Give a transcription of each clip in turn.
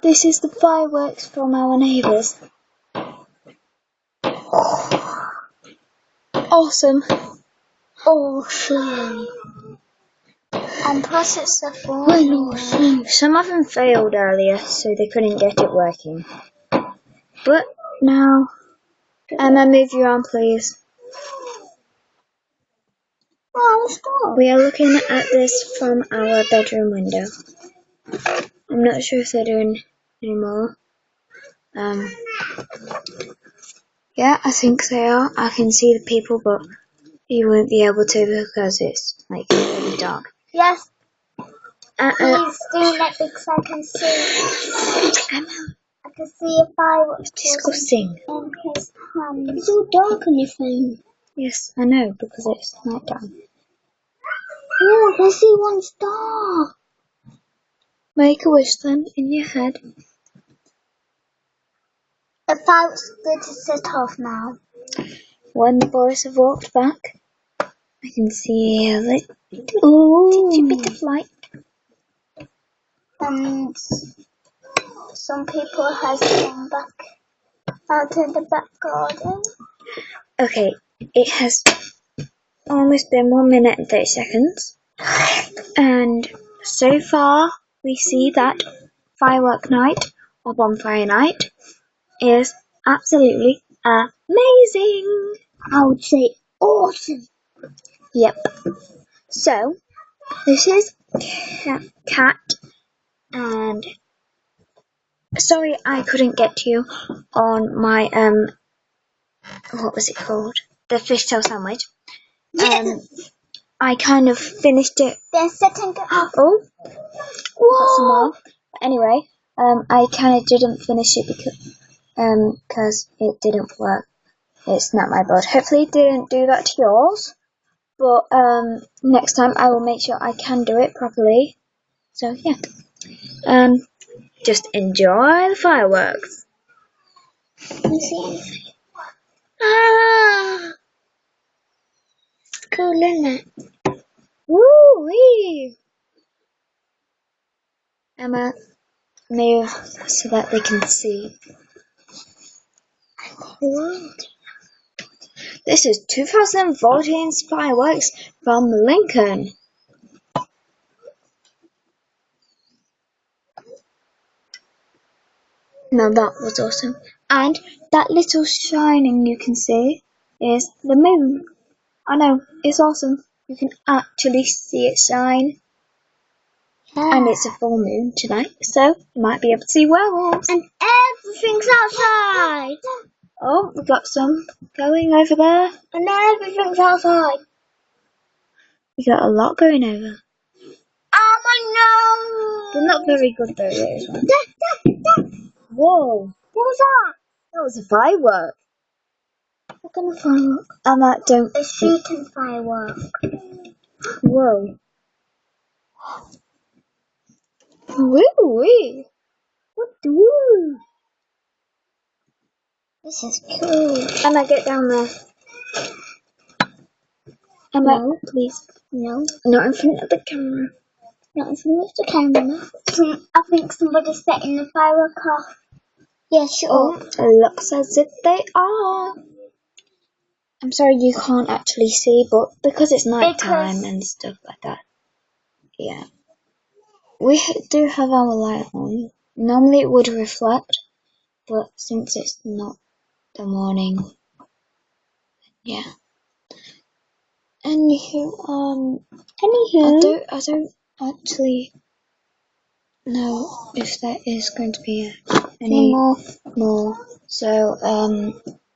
This is the fireworks from our neighbours. Awesome. Awesome. And plus it's a full. Some of them failed earlier, so they couldn't get it working. But now, Emma, move you on, please. We are looking at this from our bedroom window. I'm not sure if they're doing any more. Yeah, I think they are. I can see the people, but you won't be able to because it's like really dark. Yes. Please do it because I can see. Emma, I can see a firework. it's disgusting. In his hand. It's all dark on your phone. Yes, I know, because it's night time. Look, I see one star. Make a wish then, in your head. The fireworks good to set off now. When the boys have walked back, I can see a little bit of light. And some people has gone back out in the back garden. Okay, it has almost been 1 minute and 30 seconds. And so far, we see that firework night, or bonfire night, is absolutely amazing. I would say awesome. Yep. So, this is Cat, and sorry I couldn't get to you on my, what was it called? The fishtail sandwich. I kind of finished it. They're setting it off. Oh, got some more. Anyway, I kind of didn't finish it because it didn't work. It snapped my board. Hopefully it didn't do that to yours. But next time I will make sure I can do it properly. So yeah. Just enjoy the fireworks. You see anything? Ah! It's cool, isn't it? Woo-wee! Emma, move so that they can see. This is 2014's fireworks from Lincoln. Now that was awesome. And that little shining you can see is the moon. I know, it's awesome. You can actually see it shine. Yeah. And it's a full moon tonight, so you might be able to see werewolves. And everything's outside. Oh, we've got some going over there. And everything's outside. We got a lot going over. Oh my They're not very good though, those ones. Dad. Whoa, What was that? that was a firework. What kind of firework? And that don't. A shooting firework. Whoa. Woo-wee. What the woo? This is cool. Emma, get down there. Emma, No. please. No. Not in front of the camera. Not in front of the camera. I think somebody's setting the firework off. Yeah, sure. Oh, it looks as if they are. I'm sorry you can't actually see, but because it's night time and stuff like that. Yeah. We do have our light on. Normally it would reflect, but since it's not the morning, yeah. Anywho, I don't actually know if there is going to be any more. So,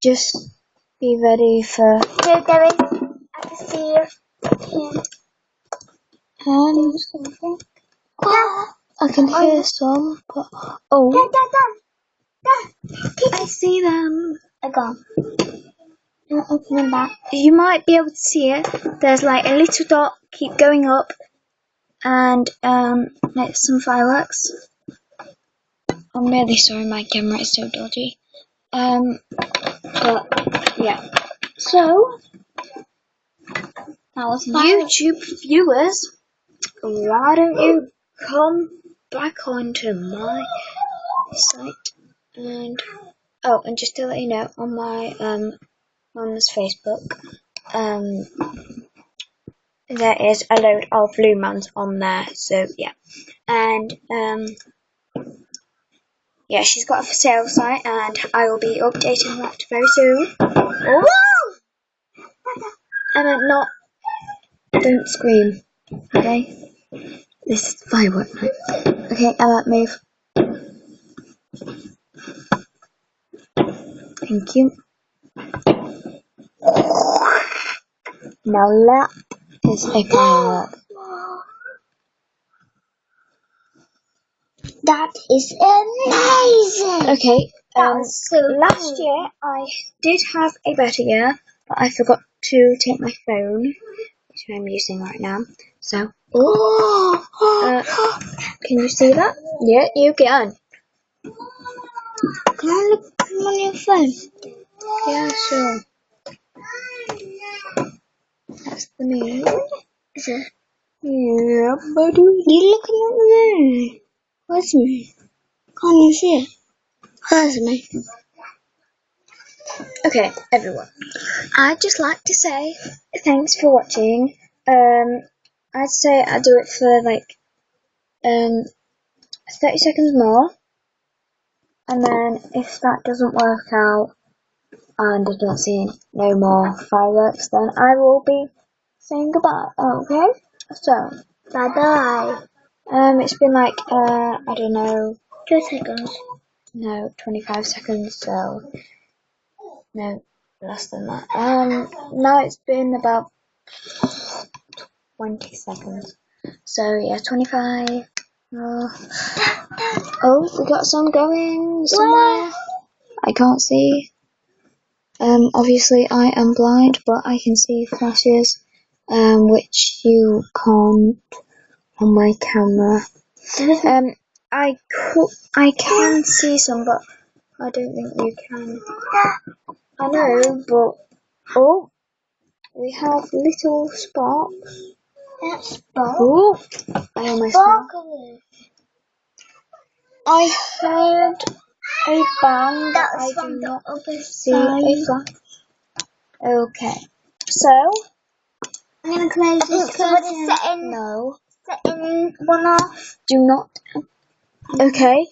just be ready for. Here there is. I can see you. Something. I can hear some, but I see them. They're gone. I'm opening back. You might be able to see it. There's like a little dot, keep going up, and like some fireworks. I'm really sorry, my camera is so dodgy. But yeah. So, That was YouTube viewers, why don't you come back onto my site. And oh, and just to let you know, on my mum's Facebook, there is a load of blue mans on there. So yeah, and yeah, she's got a for sale site, and I will be updating that very soon. Oh, Emma, not. Don't scream, okay? This is firework night. Okay, Emma, move. Thank you. Now that is a firework. That is amazing. Okay, So last cool. year I did have a better year, but I forgot to take my phone, which I'm using right now. So, can you see that? Yeah, you can. Can I look on your phone? Yeah, sure. That's the moon. Is it? Yeah, buddy. You're looking at the moon. Where's the moon? Can't you see it? Where's the moon? Okay, everyone. I'd just like to say thanks for watching. I'd say I'll do it for like 30 seconds more, and then if that doesn't work out and I don't see no more fireworks, then I will be saying goodbye. Okay? So, Bye bye. it's been like I don't know, 2 seconds. no, 25 seconds. So no, less than that. Now it's been about 20 seconds. So yeah, 25. Oh, we got some going somewhere. I can't see. Obviously I am blind, but I can see flashes, which you can't on my camera. I can see some, but I don't think you can. I know, but oh, we have little sparks. That's spark. Oh, I almost fell. Sparkly. I heard a bang, but That's I do from the not other see side. a flash. Okay, so I'm gonna close this curtain. no, Setting one off. do not. Okay,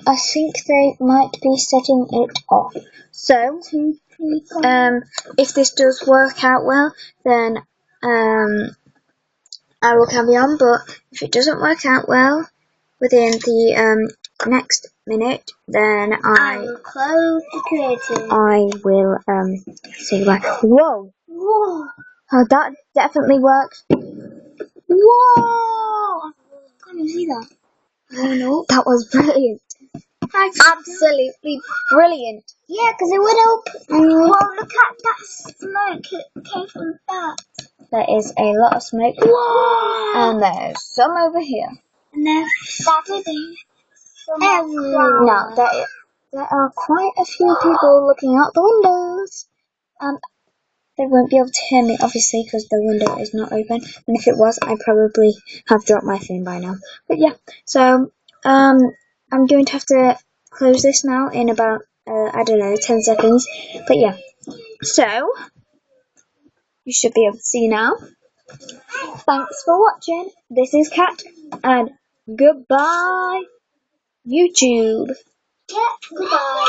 I think they might be setting it off. So, if this does work out well, then I will carry on. But if it doesn't work out well within the next minute, then I will close the curtain. I will say goodbye. Whoa! Whoa! Oh, that definitely worked. Whoa! Can't you see that? Oh no, that was brilliant. Absolutely brilliant. Yeah, because it went up. Whoa, look at that smoke. It came from that. There is a lot of smoke. Whoa! And there's some over here. And there's everything. Now, there are quite a few people looking out the windows. They won't be able to hear me, obviously, because the window is not open. And if it was, I probably have dropped my phone by now. But yeah, so I'm going to have to close this now in about, I don't know, 10 seconds. But yeah, so you should be able to see now. Thanks for watching. This is Kat, and goodbye, YouTube. Yeah, goodbye.